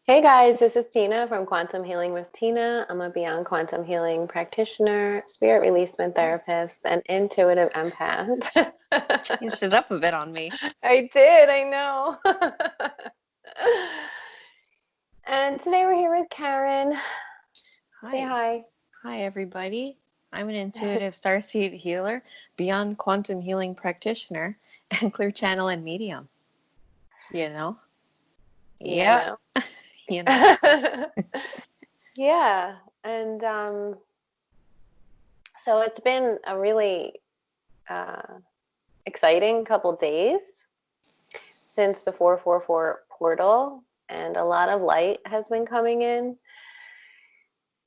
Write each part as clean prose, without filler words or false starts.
Hey guys, this is Tina from Quantum Healing with Tina. I'm a Beyond Quantum Healing practitioner, spirit releasement therapist, and intuitive empath. Changed it up a bit on me. I did, I know. And today we're here with Karen. Say Hi. hi. Hi, everybody. I'm an intuitive starseed healer, beyond quantum healing practitioner, and clear channel and medium. You know? Yeah, Yeah. You know? no. Yeah, and so it's been a really uh, exciting couple days since the 444 portal, and a lot of light has been coming in.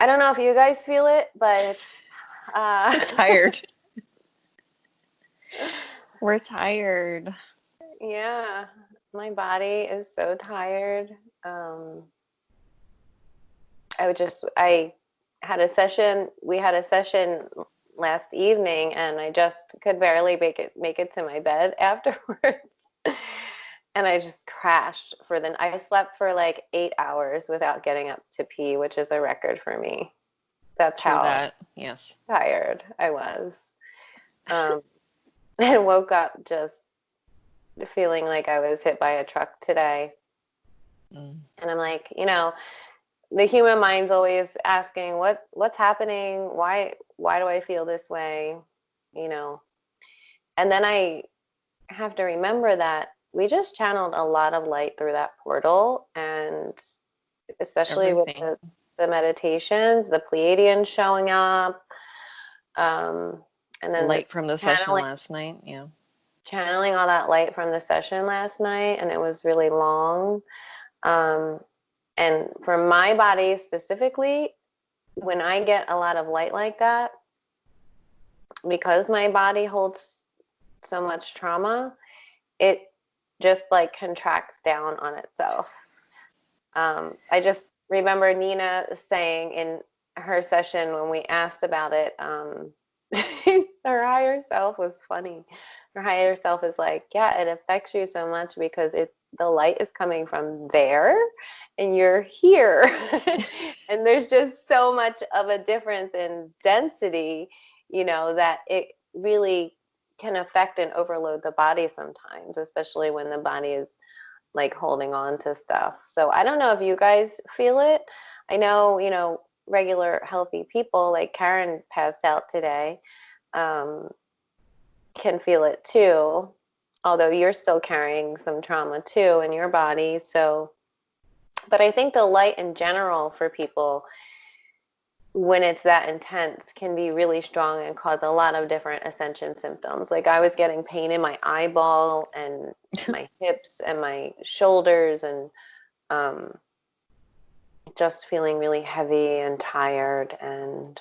I don't know if you guys feel it, but it's We're tired. We're tired. yeah, my body is so tired. Um, I had a session. We had a session last evening, and I just could barely make it to my bed afterwards. And I just crashed I slept for like 8 hours without getting up to pee, which is a record for me. That's True how that. Yes. tired I was. Um, and woke up just feeling like I was hit by a truck today. Mm. And I'm like, the human mind's always asking what's happening? Why do I feel this way? You know. And then I have to remember that we just channeled a lot of light through that portal, and especially with Everything. the meditations, the Pleiadians showing up, um, and then the Light from the session channeling last night. Yeah. channeling all that light from the session last night, and it was really long. Um, and for my body specifically, when I get a lot of light like that, because my body holds so much trauma, it just like contracts down on itself. I just remember Nina saying in her session when we asked about it, her higher self was funny. Her higher self is like, yeah, it affects you so much because the light is coming from there and you're here. And there's just so much of a difference in density, that it really can affect and overload the body sometimes, especially when the body is like holding on to stuff. So I don't know if you guys feel it. I know, regular healthy people like Karen passed out today, um, can feel it too, although you're still carrying some trauma too in your body. So, but I think the light in general for people, when it's that intense, can be really strong and cause a lot of different ascension symptoms. Like I was getting pain in my eyeball and my hips and my shoulders, and um, just feeling really heavy and tired. And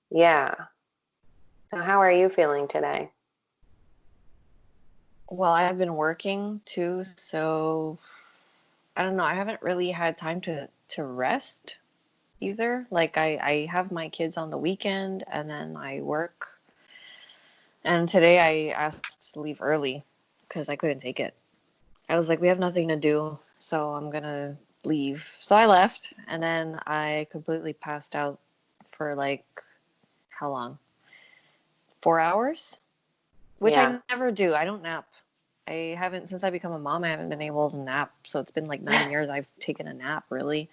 yeah. So how are you feeling today? Well, I've been working too, so I don't know. I haven't really had time to rest either. Like I have my kids on the weekend and then I work. And today I asked to leave early because I couldn't take it. I was like, we have nothing to do, so I'm gonna leave. So I left and then I completely passed out for like how long? 4 hours? Which Yeah. I never do. I don't nap. I haven't since I become a mom, I haven't been able to nap. So it's been like 9 years I've taken a nap really.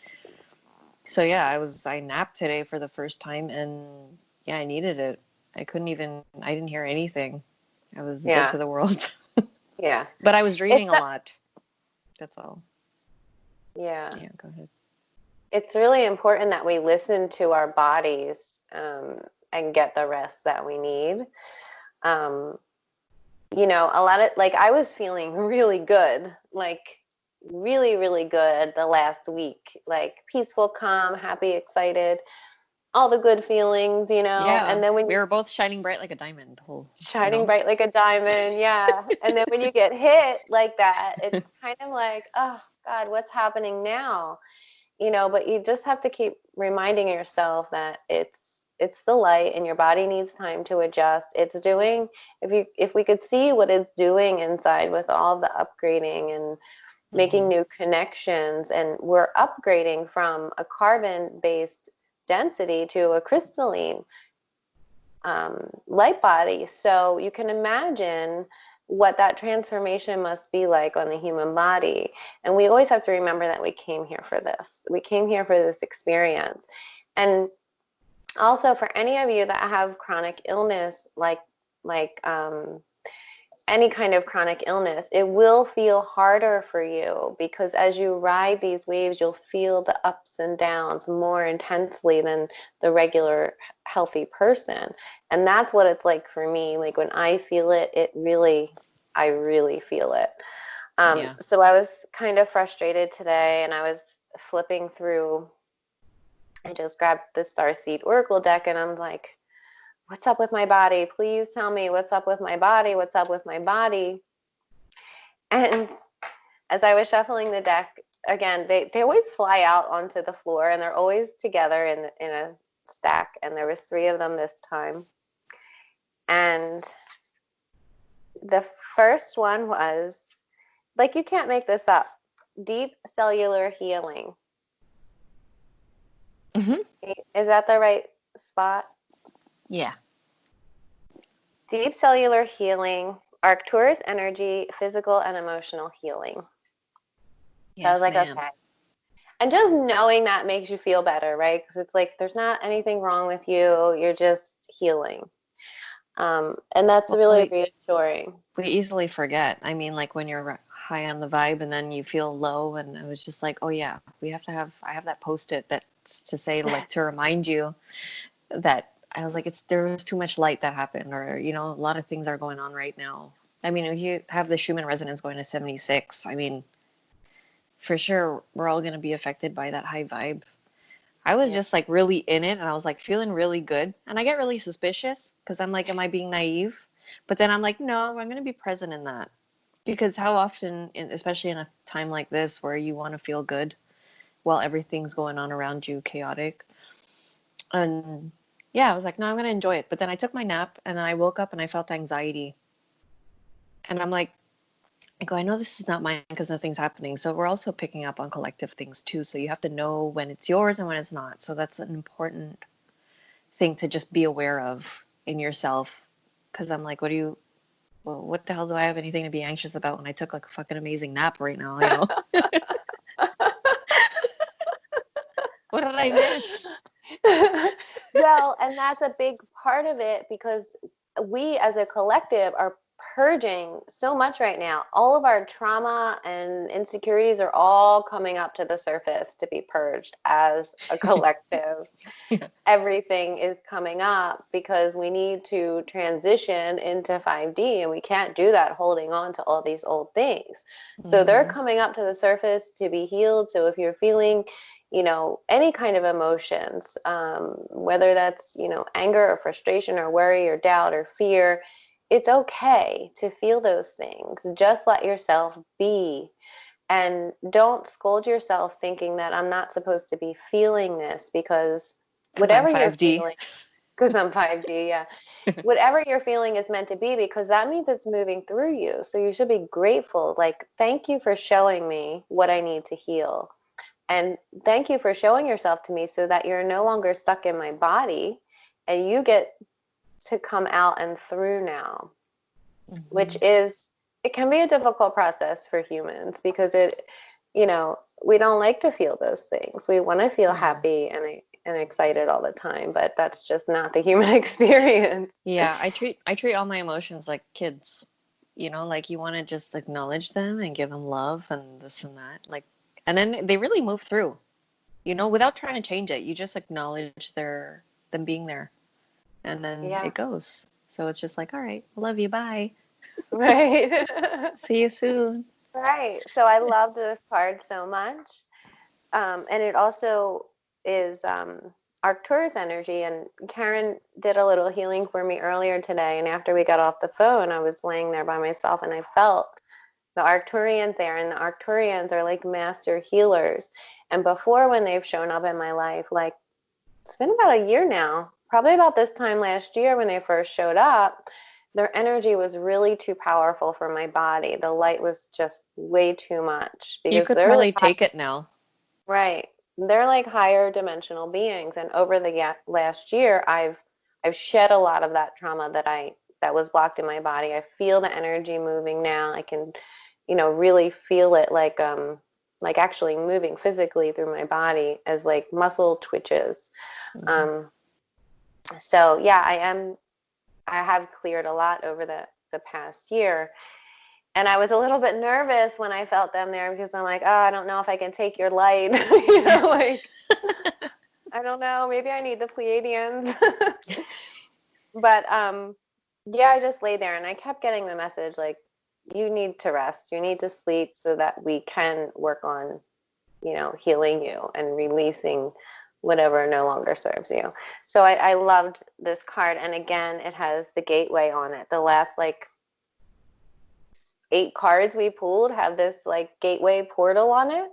So yeah, I napped today for the first time and yeah, I needed it. I didn't hear anything. I was dead Yeah. to the world. Yeah. But I was It's dreaming a lot. That's all. yeah. Yeah, go ahead. It's really important that we listen to our bodies, and get the rest that we need. Um, a lot of like I was feeling really good, like really, really good the last week, like peaceful, calm, happy, excited, all the good feelings, Yeah, and then when we you were both shining bright like a diamond. The whole, shining bright like a diamond, yeah. And then when you get hit like that, it's kind of like, oh God, what's happening now? But you just have to keep reminding yourself that it's the light and your body needs time to adjust. It's doing, if we could see what it's doing inside with all the upgrading and making new connections, and we're upgrading from a carbon-based density to a crystalline light body. So you can imagine what that transformation must be like on the human body. And we always have to remember that we came here for this. We came here for this experience. And also for any of you that have chronic illness, like any kind of chronic illness, it will feel harder for you, because as you ride these waves, you'll feel the ups and downs more intensely than the regular healthy person. And that's what it's like for me. Like when I feel it, I really feel it. Yeah. So I was kind of frustrated today, and I was flipping through. I just grabbed the Starseed Oracle deck, and I'm like, what's up with my body? Please tell me what's up with my body. What's up with my body? And as I was shuffling the deck, again, they always fly out onto the floor, and they're always together in a stack. And there was 3 of them this time. And the first one was, like, you can't make this up, deep cellular healing. Mm-hmm. Is that the right spot? Yeah. Deep cellular healing, Arcturus energy, physical and emotional healing. Yes, so I was like, ma'am. okay. And just knowing that makes you feel better, right? Because it's like, there's not anything wrong with you. You're just healing. And that's really reassuring. We easily forget. I mean, like when you're high on the vibe and then you feel low, and I was just like, oh yeah, I have that post-it that's to say, like, to remind you that I was like, there was too much light that happened, or, you know, a lot of things are going on right now. I mean, if you have the Schumann resonance going to 76, I mean, for sure, we're all going to be affected by that high vibe. I was just like really in it, and I was like feeling really good. And I get really suspicious because I'm like, am I being naive? But then I'm like, no, I'm going to be present in that. Because how often, especially in a time like this where you want to feel good while everything's going on around you chaotic. And yeah, I was like, no, I'm going to enjoy it. But then I took my nap, and then I woke up and I felt anxiety. And I'm like, I know this is not mine because nothing's happening. So we're also picking up on collective things too. So you have to know when it's yours and when it's not. So that's an important thing to just be aware of in yourself. Because I'm like, what the hell do I have anything to be anxious about when I took like a fucking amazing nap right now, you know? What did I miss? Well, and that's a big part of it, because we as a collective are purging so much right now. All of our trauma and insecurities are all coming up to the surface to be purged as a collective. Yeah. Everything is coming up because we need to transition into 5D, and we can't do that holding on to all these old things. So they're coming up to the surface to be healed. So if you're feeling, you know, any kind of emotions, whether that's, you know, anger or frustration or worry or doubt or fear, it's okay to feel those things. Just let yourself be. And don't scold yourself thinking that I'm not supposed to be feeling this, because whatever you're feeling, because I'm 5D, yeah. Whatever you're feeling is meant to be, because that means it's moving through you. So you should be grateful. Like, thank you for showing me what I need to heal. And thank you for showing yourself to me so that you're no longer stuck in my body, and you get to come out and through now, which is, it can be a difficult process for humans, because it, you know, we don't like to feel those things. We want to feel happy and excited all the time, but that's just not the human experience. Yeah, I treat all my emotions like kids. You know, like you want to just acknowledge them and give them love and this and that. Like, and then they really move through. You know, without trying to change it, you just acknowledge them being there, and then Yeah. it goes. So it's just like, all right, love you, bye. Right. See you soon. Right. So I love this card so much. And it also is Arcturus energy. And Karen did a little healing for me earlier today. And after we got off the phone, I was laying there by myself, and I felt the Arcturians there. And the Arcturians are like master healers. And before, when they've shown up in my life, like, it's been about a year now, probably about this time last year when they first showed up, their energy was really too powerful for my body. The light was just way too much You because could they're probably take it now. right. They're like higher dimensional beings, and over the last year, I've shed a lot of that trauma that was blocked in my body. I feel the energy moving now. I can, really feel it like actually moving physically through my body as like muscle twitches. Mm-hmm. So yeah, I have cleared a lot over the past year. And I was a little bit nervous when I felt them there because I'm like, oh, I don't know if I can take your light. Like, I don't know. Maybe I need the Pleiadians. But yeah, I just lay there and I kept getting the message like, you need to rest. You need to sleep so that we can work on, healing you and releasing whatever no longer serves you. So I loved this card. And again, it has the gateway on it. The last like 8 cards we pulled have this like gateway portal on it.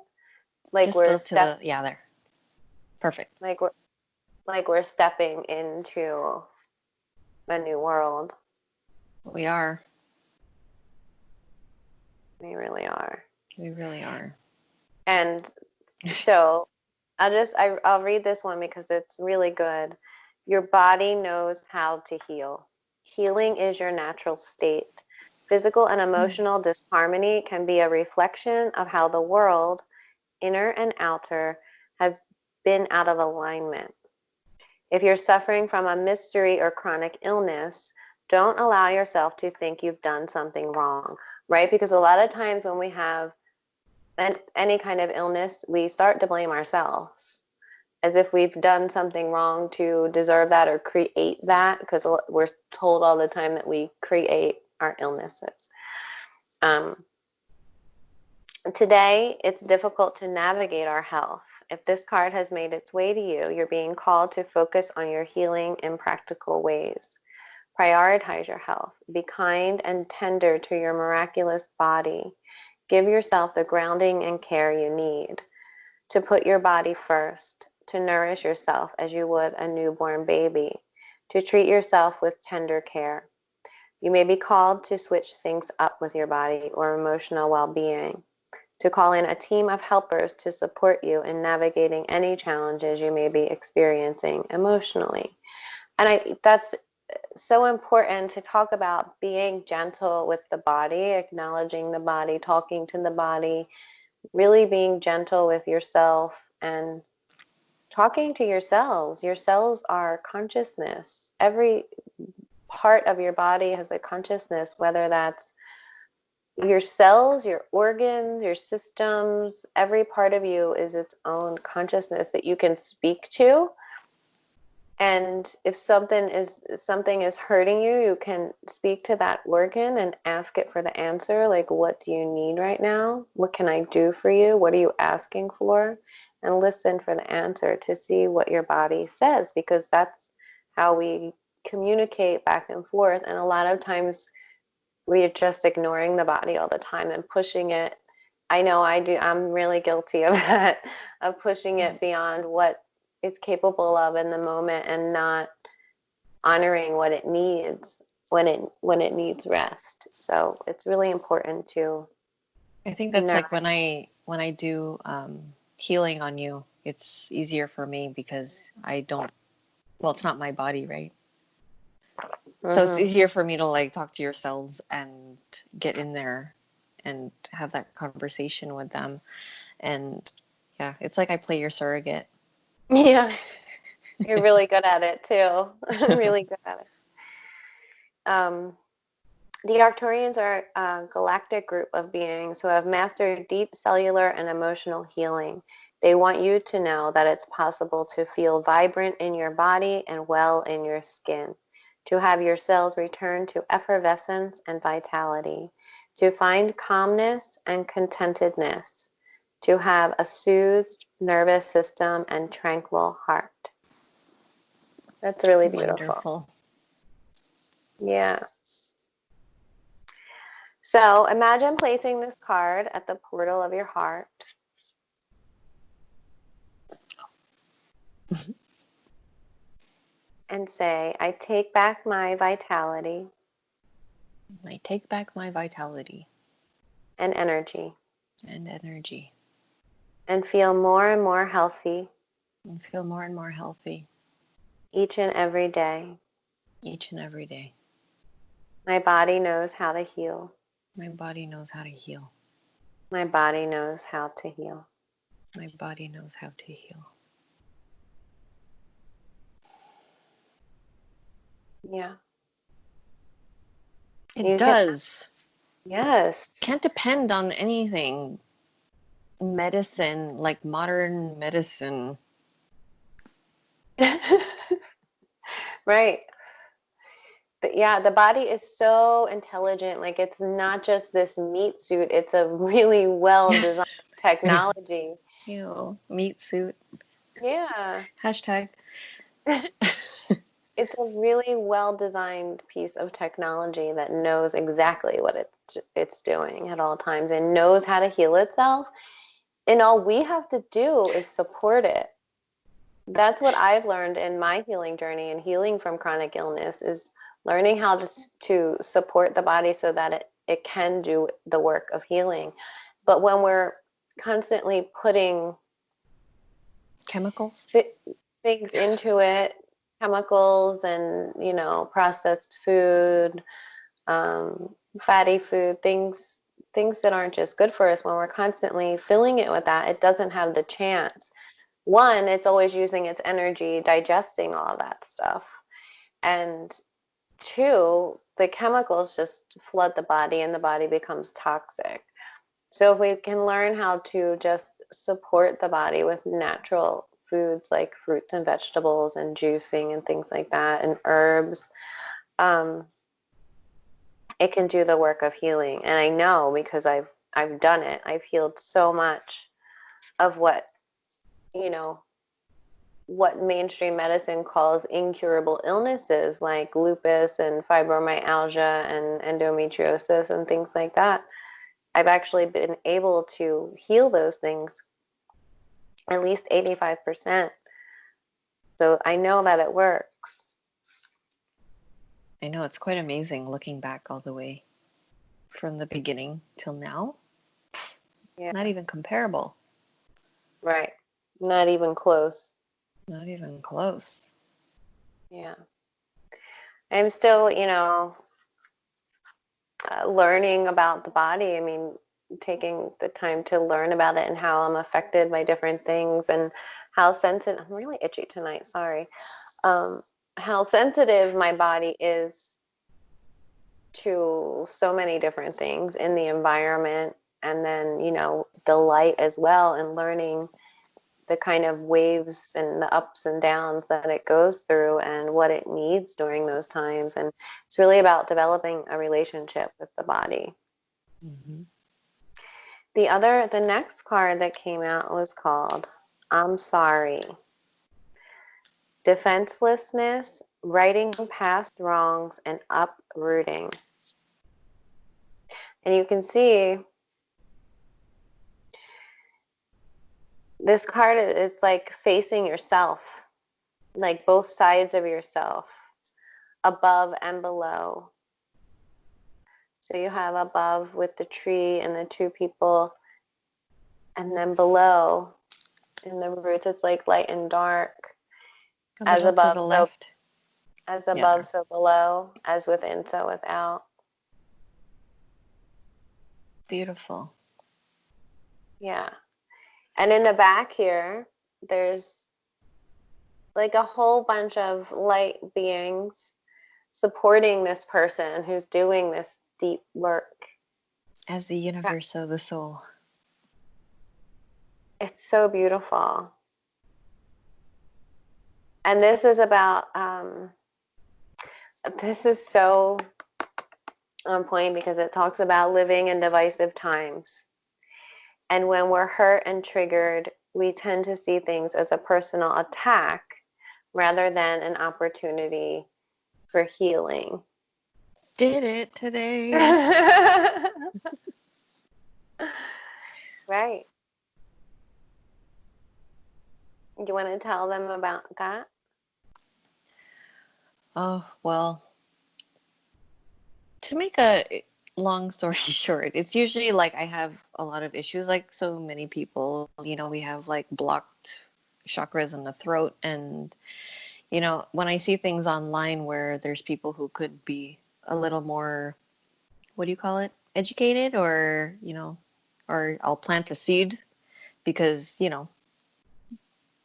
Like Just we're go to the, yeah, there. Perfect. we're stepping into a new world. We are. We really are. We really are. And so I'll read this one because it's really good. Your body knows how to heal. Healing is your natural state. Physical and emotional disharmony can be a reflection of how the world, inner and outer, has been out of alignment. If you're suffering from a mystery or chronic illness, don't allow yourself to think you've done something wrong, right? Because a lot of times when we have any kind of illness, we start to blame ourselves as if we've done something wrong to deserve that or create that, because we're told all the time that we create our illnesses. Today, it's difficult to navigate our health. If this card has made its way to you, you're being called to focus on your healing in practical ways. Prioritize your health. Be kind and tender to your miraculous body. Give yourself the grounding and care you need. To put your body first. To nourish yourself as you would a newborn baby. To treat yourself with tender care. You may be called to switch things up with your body or emotional well-being. To call in a team of helpers to support you in navigating any challenges you may be experiencing emotionally. And that's so important to talk about being gentle with the body, acknowledging the body, talking to the body, really being gentle with yourself and talking to yourselves. Your cells are consciousness. Every part of your body has a consciousness, whether that's your cells, your organs, your systems, every part of you is its own consciousness that you can speak to. And if something is hurting you, you can speak to that organ and ask it for the answer. Like, what do you need right now? What can I do for you? What are you asking for? And listen for the answer to see what your body says, because that's how we communicate back and forth. And a lot of times we're just ignoring the body all the time and pushing it. I know I do. I'm really guilty of that, of pushing it beyond what it's capable of in the moment and not honoring what it needs when it needs rest. So it's really important to I think that's nourish. like when I do healing on you, it's easier for me because I don't, well, it's not my body, right? So it's easier for me to like talk to your cells and get in there and have that conversation with them. And yeah, it's like I play your surrogate. Yeah, you're really good at it too. Really good at it. The Arcturians are a galactic group of beings who have mastered deep cellular and emotional healing. They want you to know that it's possible to feel vibrant in your body and well in your skin, to have your cells return to effervescence and vitality, to find calmness and contentedness, to have a soothed nervous system and tranquil heart. That's really beautiful. Wonderful. Yeah. So imagine placing this card at the portal of your heart. And say, I take back my vitality. I take back my vitality and energy and energy and feel more and more healthy and feel more and more healthy each and every day. each and every day. My body knows how to heal. My body knows how to heal. My body knows how to heal. My body knows how to heal. Yeah. It does. Yes. Can't depend on anything. Medicine, like modern medicine. Right. Yeah, the body is so intelligent. Like it's not just this meat suit, it's a really well designed technology. Ew, meat suit. Yeah. Hashtag. It's a really well designed piece of technology that knows exactly what it's doing at all times and knows how to heal itself. And all we have to do is support it. That's what I've learned in my healing journey and healing from chronic illness is learning how to support the body so that it can do the work of healing. But when we're constantly putting Chemicals? things into it, chemicals and, processed food, fatty food, things that aren't just good for us, when we're constantly filling it with that, it doesn't have the chance. One, it's always using its energy digesting all of that stuff. And two, the chemicals just flood the body and the body becomes toxic. So if we can learn how to just support the body with natural foods like fruits and vegetables and juicing and things like that and herbs, it can do the work of healing. And I know because I've done it. I've healed so much of you know, what mainstream medicine calls incurable illnesses like lupus and fibromyalgia and endometriosis and things like that. I've actually been able to heal those things at least 85%. So I know that it works. I know, it's quite amazing looking back all the way from the beginning till now. Yeah. Not even comparable. Right. Not even close. Not even close. Yeah. I'm still, learning about the body. I mean, taking the time to learn about it and how I'm affected by different things and how sensitive. I'm really itchy tonight. Sorry. How sensitive my body is to so many different things in the environment, and then the light as well, and learning the kind of waves and the ups and downs that it goes through and what it needs during those times. And it's really about developing a relationship with the body. Mm-hmm. The next card that came out was called I'm Sorry. Defenselessness, righting past wrongs, and uprooting. And you can see this card is like facing yourself, like both sides of yourself, above and below. So you have above with the tree and the two people, and then below in the roots, it's like light and dark. A As little to above, the so left. as Yeah, above, there. so below, as within, so without. Beautiful. Yeah. And in the back here, there's like a whole bunch of light beings supporting this person who's doing this deep work. As the universe of the soul. It's so beautiful. And this is about, this is so on point because it talks about living in divisive times. And when we're hurt and triggered, we tend to see things as a personal attack rather than an opportunity for healing. Did it today. Right. You want to tell them about that? Oh, well, To make a long story short, it's usually like I have a lot of issues, like so many people. We have like blocked chakras in the throat, and when I see things online where there's people who could be a little more, what do you call it, educated, or I'll plant a seed because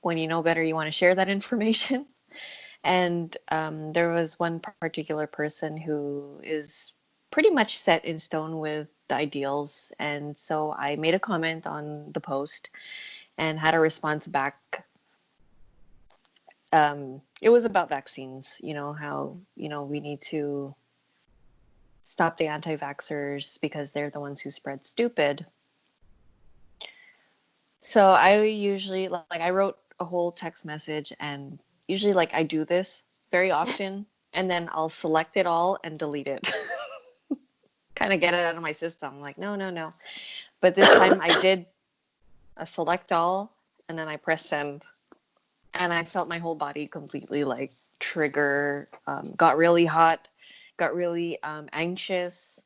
when you know better, you want to share that information. And there was one particular person who is pretty much set in stone with the ideals. And so I made a comment on the post and had a response back. It was about vaccines, how, we need to stop the anti-vaxxers because they're the ones who spread stupid. So I usually, like, I wrote a whole text message, and usually, like, I do this very often, and then I'll select it all and delete it. Kind of get it out of my system. Like, no, no, no. But this time I did a select all, and then I pressed send, and I felt my whole body completely like trigger, got really hot, got really anxious.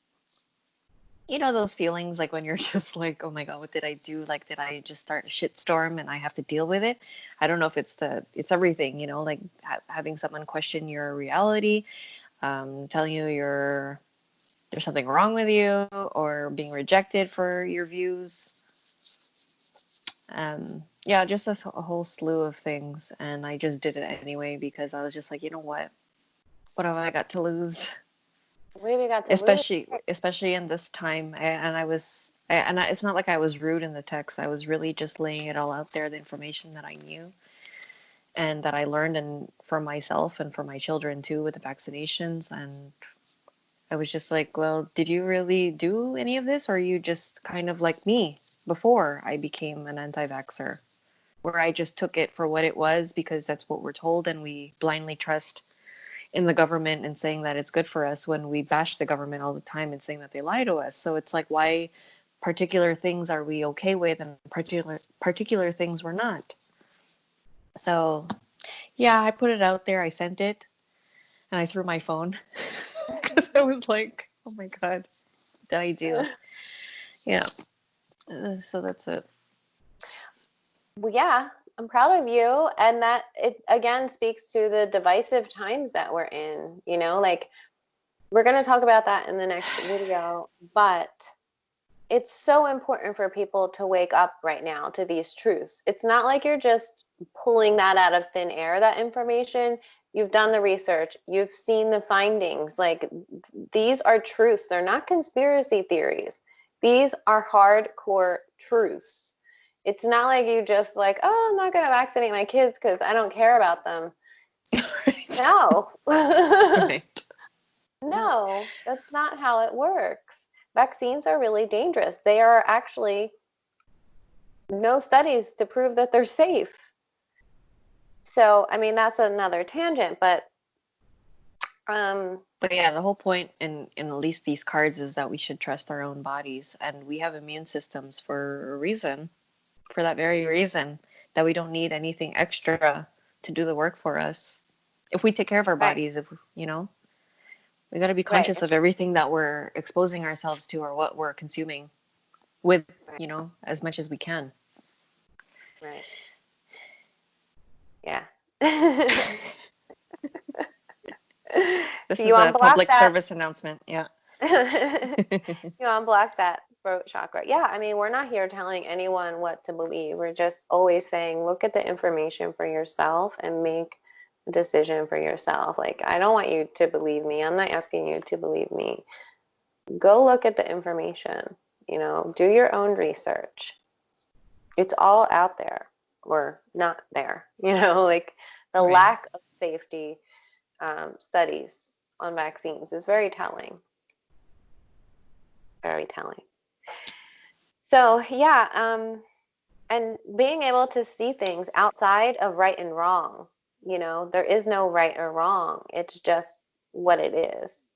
Those feelings like when you're just like, oh my God, what did I do? Like, did I just start a shitstorm and I have to deal with it? I don't know if it's everything, like having someone question your reality, telling you there's something wrong with you, or being rejected for your views. Yeah, just a whole slew of things. And I just did it anyway because I was just like, you know what? What have I got to lose? What have we got to lose? Especially in this time. It's not like I was rude in the text. I was really just laying it all out there, the information that I knew and that I learned, and for myself and for my children too, with the vaccinations. And I was just like, well, did you really do any of this, or are you just kind of like me before I became an anti-vaxxer, where I just took it for what it was because that's what we're told, and we blindly trust in the government and saying that it's good for us when we bash the government all the time and saying that they lie to us. So it's like, why particular things are we okay with and particular things we're not? So yeah, I put it out there. I sent it and I threw my phone because I was like, oh my God, what did I do? Yeah. So that's it. Well, yeah, I'm proud of you. And that it again speaks to the divisive times that we're in, like we're going to talk about that in the next video, but it's so important for people to wake up right now to these truths. It's not like you're just pulling that out of thin air, that information. You've done the research, you've seen the findings. Like, these are truths. They're not conspiracy theories. These are hardcore truths. It's not like you just like, oh, I'm not going to vaccinate my kids because I don't care about them. Right. No. Right. No, that's not how it works. Vaccines are really dangerous. They are actually no studies to prove that they're safe. So, I mean, that's another tangent, but yeah, the whole point in at least these cards is that we should trust our own bodies, and we have immune systems for a reason, for that very reason, that we don't need anything extra to do the work for us. If we take care of our right, bodies, we got to be right, conscious of everything that we're exposing ourselves to or what we're consuming with, right, as much as we can. right. Yeah. This So is you a unblock public that. service announcement. Yeah. You unblock that throat chakra. Yeah, I mean, we're not here telling anyone what to believe. We're just always saying, look at the information for yourself and make a decision for yourself. Like, I don't want you to believe me. I'm not asking you to believe me. Go look at the information, do your own research. It's all out there or not there, like the Right. lack of safety studies on vaccines is very telling. Very telling. So, yeah, and being able to see things outside of right and wrong, there is no right or wrong. It's just what it is.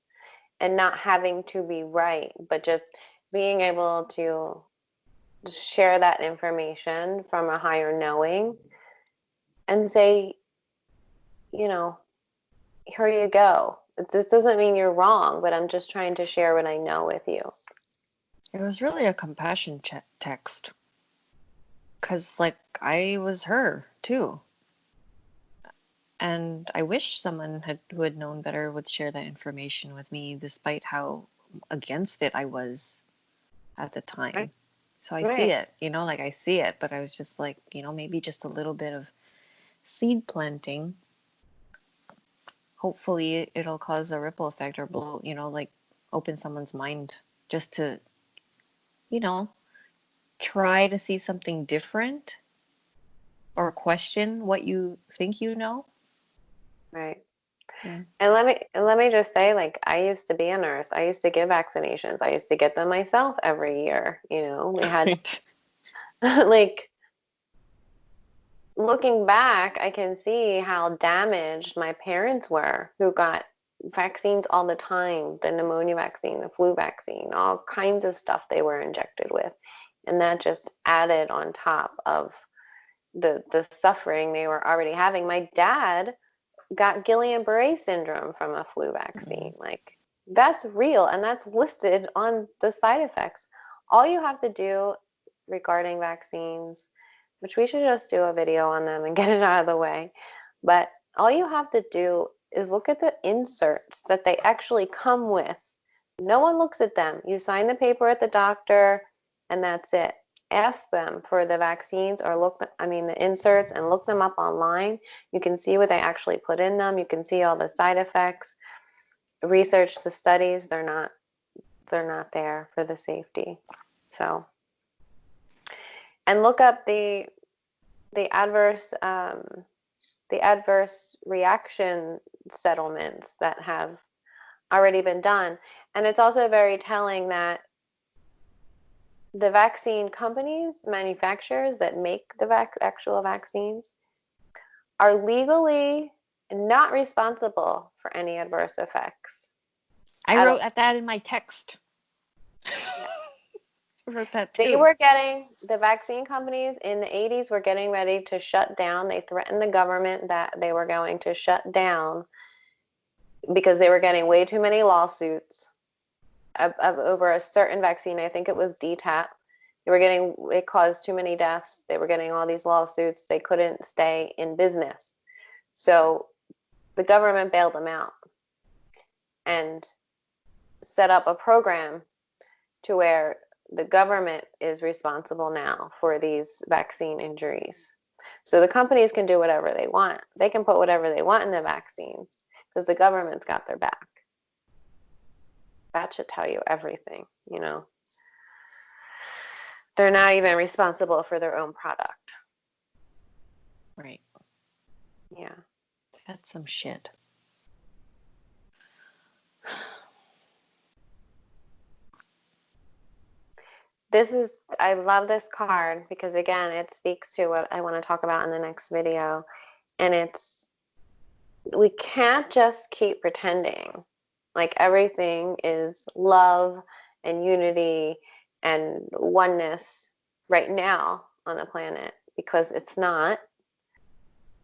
And not having to be right, but just being able to share that information from a higher knowing and say, here you go. This doesn't mean you're wrong, but I'm just trying to share what I know with you. It was really a compassion text. Because, like, I was her, too. And I wish someone who had known better would share that information with me, despite how against it I was at the time. Right. So I see Right. it, like I see it, but I was just like, maybe just a little bit of seed planting. Hopefully it'll cause a ripple effect or blow, like open someone's mind just to, try to see something different or question what you think you know. Right. Yeah. And let me just say, like, I used to be a nurse. I used to give vaccinations. I used to get them myself every year. We had Right. like, looking back, I can see how damaged my parents were, who got vaccines all the time, the pneumonia vaccine, the flu vaccine, all kinds of stuff they were injected with. And that just added on top of the suffering they were already having. My dad got Guillain-Barré syndrome from a flu vaccine. Like, that's real, and that's listed on the side effects. All you have to do regarding vaccines, which we should just do a video on them and get it out of the way, but all you have to do is look at the inserts that they actually come with. No one looks at them. You sign the paper at the doctor, and that's it. Ask them for the vaccines, or the inserts, and look them up online. You can see what they actually put in them. You can see all the side effects. Research the studies. They're not there for the safety. So, and look up the adverse reaction settlements that have already been done. And it's also very telling that the vaccine companies, manufacturers that make the actual vaccines, are legally not responsible for any adverse effects. I wrote at that in my text. Yeah. I wrote that too. The vaccine companies in the 80s were getting ready to shut down. They threatened the government that they were going to shut down because they were getting way too many lawsuits over a certain vaccine. I think it was DTaP. It caused too many deaths. They were getting all these lawsuits. They couldn't stay in business. So the government bailed them out and set up a program to where the government is responsible now for these vaccine injuries. So the companies can do whatever they want. They can put whatever they want in the vaccines because the government's got their back. That should tell you everything, They're not even responsible for their own product. Right. Yeah. That's some shit. I love this card because, again, it speaks to what I want to talk about in the next video. And we can't just keep pretending like everything is love and unity and oneness right now on the planet, because it's not.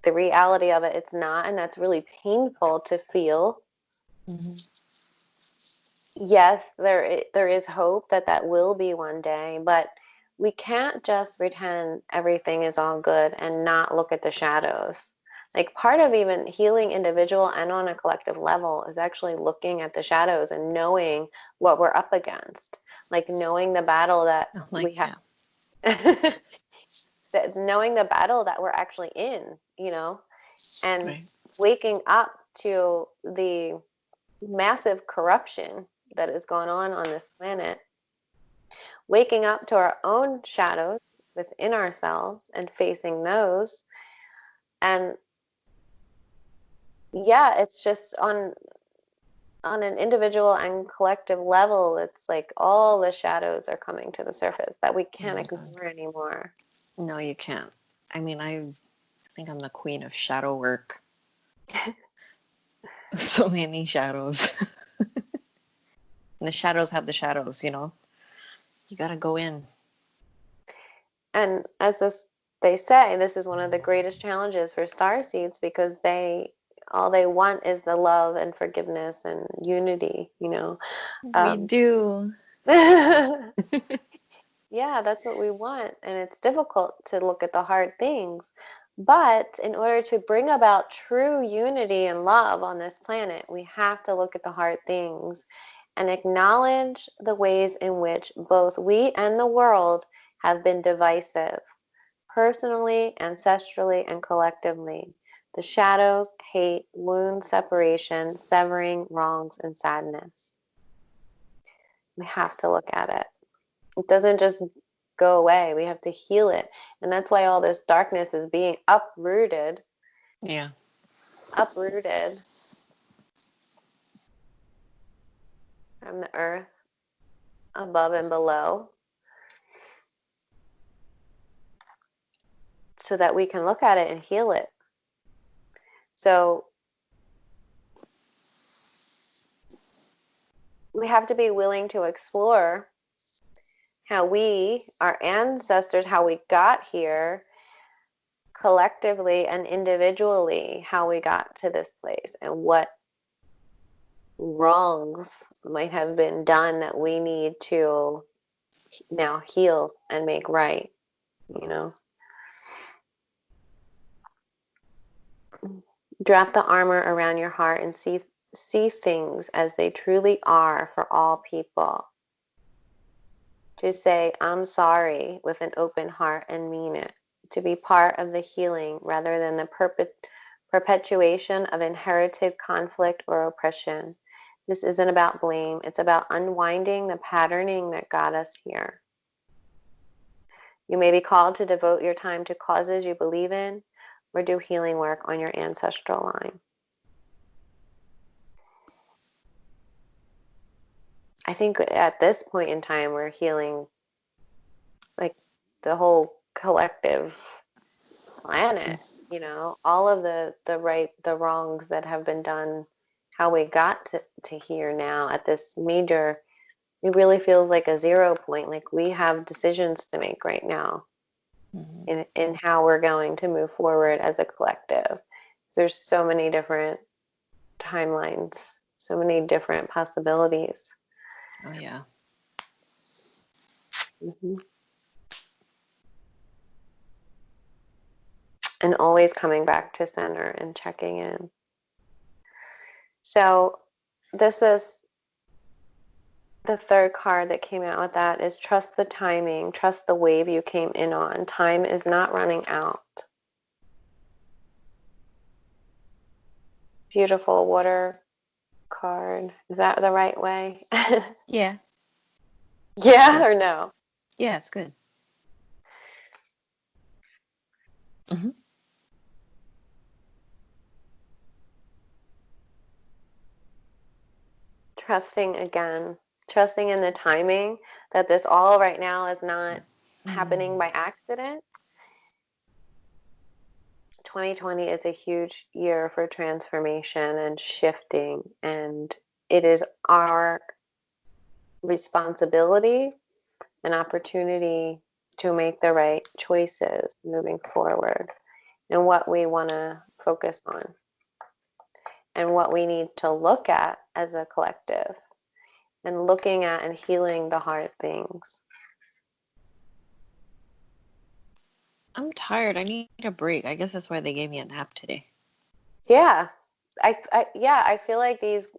The reality of it, it's not, and that's really painful to feel. Mm-hmm. Yes, there is hope that will be one day, but we can't just pretend everything is all good and not look at the shadows. Like, part of even healing individual and on a collective level is actually looking at the shadows and knowing what we're up against. Like, knowing the battle that we have. Knowing the battle that we're actually in, and right. Waking up to the massive corruption that is going on this planet, waking up to our own shadows within ourselves and facing those. And yeah, it's just on an individual and collective level, it's like all the shadows are coming to the surface that we can't ignore anymore. No, you can't. I mean, I think I'm the queen of shadow work. So many shadows. And the shadows have the shadows, You got to go in. And as they say, this is one of the greatest challenges for starseeds, because they all they want is the love and forgiveness and unity, you know. We do. Yeah, that's what we want. And it's difficult to look at the hard things. But in order to bring about true unity and love on this planet, we have to look at the hard things and acknowledge the ways in which both we and the world have been divisive, personally, ancestrally, and collectively. The shadows, hate, wound, separation, severing, wrongs, and sadness. We have to look at it. It doesn't just go away. We have to heal it. And that's why all this darkness is being uprooted. Yeah. Uprooted from the earth, above and below, so that we can look at it and heal it. So we have to be willing to explore how we, our ancestors, how we got here, collectively and individually, how we got to this place and what wrongs might have been done that we need to now heal and make right, you know. Drop the armor around your heart and see things as they truly are for all people. To say, I'm sorry with an open heart and mean it. To be part of the healing rather than the perpetuation of inherited conflict or oppression. This isn't about blame. It's about unwinding the patterning that got us here. You may be called to devote your time to causes you believe in or do healing work on your ancestral line. I think at this point in time, we're healing like the whole collective planet, you know, all of the wrongs that have been done, how we got to here now at this major, it really feels like a 0 point. Like we have decisions to make right now in how we're going to move forward as a collective. There's so many different timelines, so many different possibilities. Oh, yeah. Mm-hmm. And always coming back to center and checking in. So this is the third card that came out with that is trust the timing, trust the wave you came in on. Time is not running out. Beautiful water card. Is that the right way? Yeah. Yeah or no? Yeah, it's good. Mm-hmm. Trusting again. Trusting in the timing that this all right now is not happening by accident. 2020 is a huge year for transformation and shifting, and it is our responsibility and opportunity to make the right choices moving forward and what we want to focus on and what we need to look at as a collective and looking at and healing the hard things. I'm tired. I need a break. I guess that's why they gave me a nap today. Yeah. I feel like these,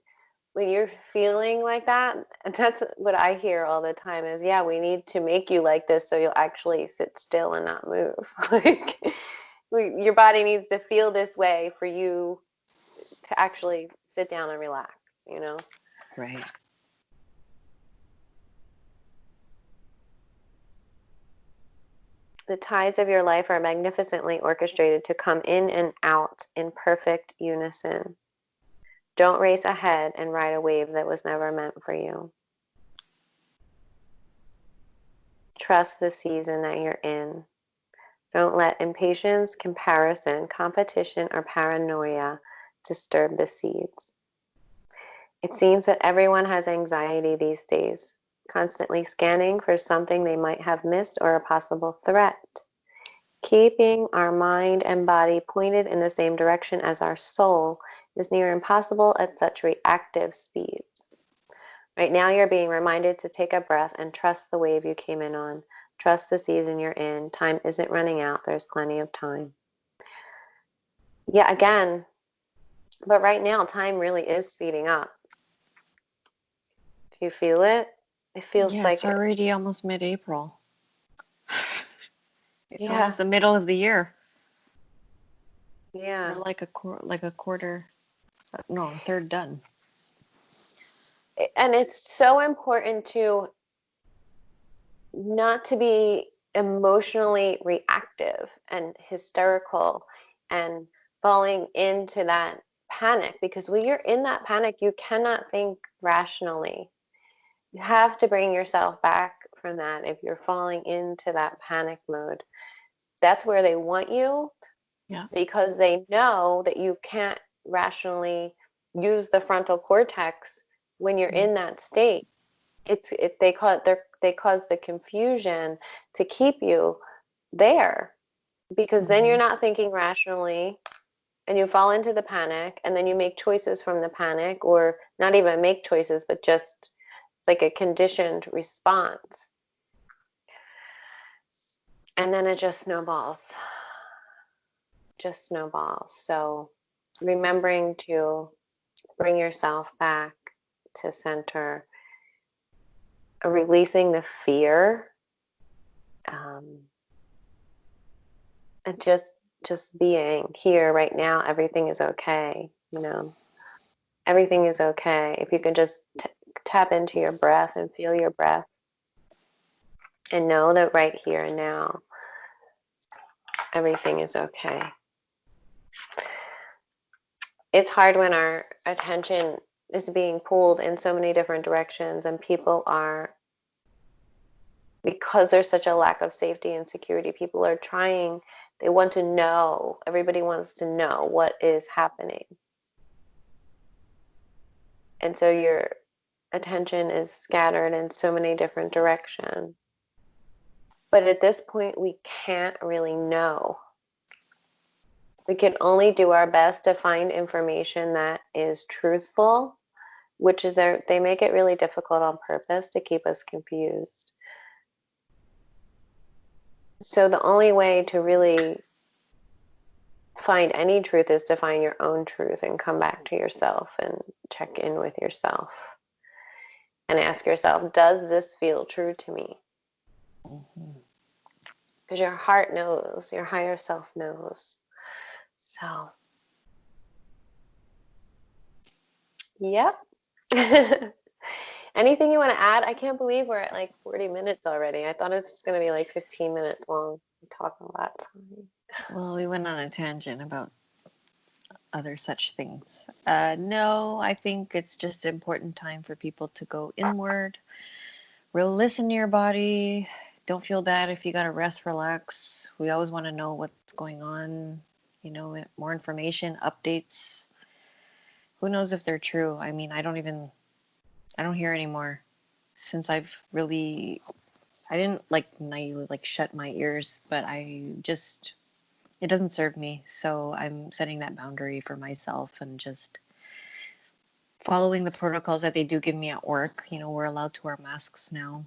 when you're feeling like that, that's what I hear all the time is, yeah, we need to make you like this so you'll actually sit still and not move. Like your body needs to feel this way for you to actually sit down and relax, you know? Right. The tides of your life are magnificently orchestrated to come in and out in perfect unison. Don't race ahead and ride a wave that was never meant for you. Trust the season that you're in. Don't let impatience, comparison, competition, or paranoia disturb the seeds. It seems that everyone has anxiety these days, constantly scanning for something they might have missed or a possible threat. Keeping our mind and body pointed in the same direction as our soul is near impossible at such reactive speeds. Right now, you're being reminded to take a breath and trust the wave you came in on. Trust the season you're in. Time isn't running out. There's plenty of time. Yeah, again, but right now, time really is speeding up. You feel it? It feels Yeah, it's like it. already almost mid-April. It's Yeah, almost the middle of the year. We're yeah. like a quarter, no, a third done. And it's so important to not to be emotionally reactive and hysterical and falling into that panic, because when you're in that panic, you cannot think rationally. You have to bring yourself back from that if you're falling into that panic mode. That's where they want you, Yeah. because they know that you can't rationally use the frontal cortex when you're in that state. They cause the confusion to keep you there, because then you're Mm-hmm. not thinking rationally and you fall into the panic, and then you make choices from the panic, or not even make choices, but just like a conditioned response, and then it just snowballs. So remembering to bring yourself back to center, releasing the fear, um, and just being here right now. Everything is okay. Everything is okay. If you can just tap into your breath and feel your breath, and know that right here and now, everything is okay. It's hard when our attention is being pulled in so many different directions, and people are, because there's such a lack of safety and security, people are trying, they want to know, everybody wants to know what is happening. And so your attention is scattered in so many different directions. But at this point, we can't really know. We can only do our best to find information that is truthful, which is they make it really difficult on purpose to keep us confused. So the only way to really find any truth is to find your own truth and come back to yourself and check in with yourself and ask yourself, does this feel true to me? Mm-hmm. Because your heart knows, your higher self knows. So, yep. Anything you want to add? I can't believe we're at like 40 minutes already. I thought it was going to be like 15 minutes long. We talk a lot. Well, we went on a tangent about other such things. No, I think it's just an important time for people to go inward, really listen to your body. Don't feel bad if you got to rest, relax. We always want to know what's going on, more information, updates. Who knows if they're true? I mean, I don't hear anymore since I didn't like naively like shut my ears, but it doesn't serve me. So I'm setting that boundary for myself and just following the protocols that they do give me at work. We're allowed to wear masks now,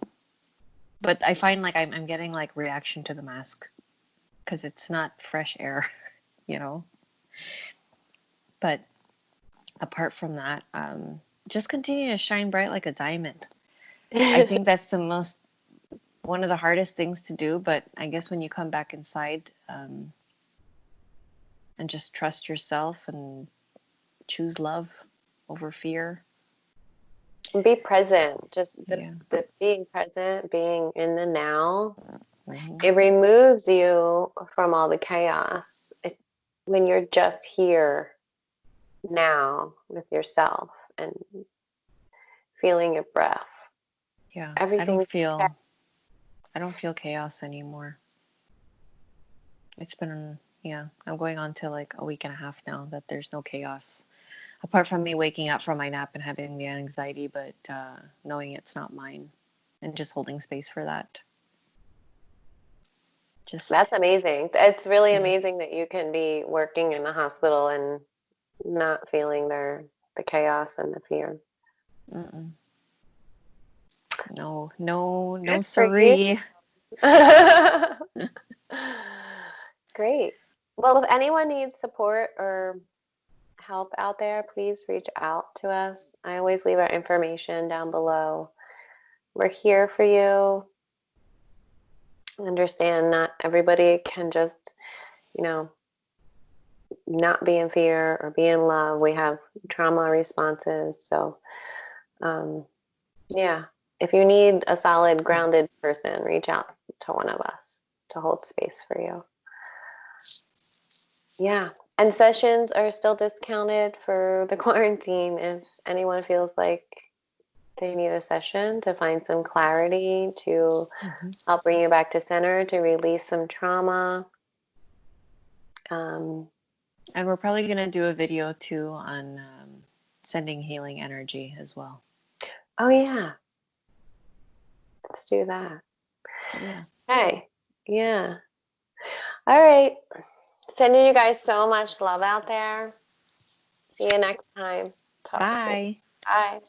but I find like I'm getting like reaction to the mask because it's not fresh air, you know. But apart from that, just continue to shine bright like a diamond. I think that's one of the hardest things to do. But I guess when you come back inside, and just trust yourself and choose love over fear. Be present. Just Yeah. the being present, being in the now. Mm-hmm. It removes you from all the chaos. When you're just here now with yourself and feeling your breath. Yeah. Everything's okay. I don't feel chaos anymore. It's been, yeah, I'm going on to like a week and a half now that there's no chaos. Apart from me waking up from my nap and having the anxiety, but knowing it's not mine and just holding space for that. Just That's amazing. It's really yeah. amazing that you can be working in the hospital and not feeling the chaos and the fear. Mm-mm. No, no, no, Good for you. siree. Great. Well, if anyone needs support or help out there, please reach out to us. I always leave our information down below. We're here for you. Understand not everybody can just, you know, not be in fear or be in love. We have trauma responses. So, um, yeah, if you need a solid, grounded person, reach out to one of us to hold space for you. Yeah. And sessions are still discounted for the quarantine if anyone feels like they need a session to find some clarity, to Mm-hmm. help bring you back to center, to release some trauma. Um, And we're probably going to do a video too on sending healing energy as well. oh, yeah, let's do that. But yeah. Hey, yeah. All right. Sending you guys so much love out there. See you next time. Talk soon. Bye. Bye.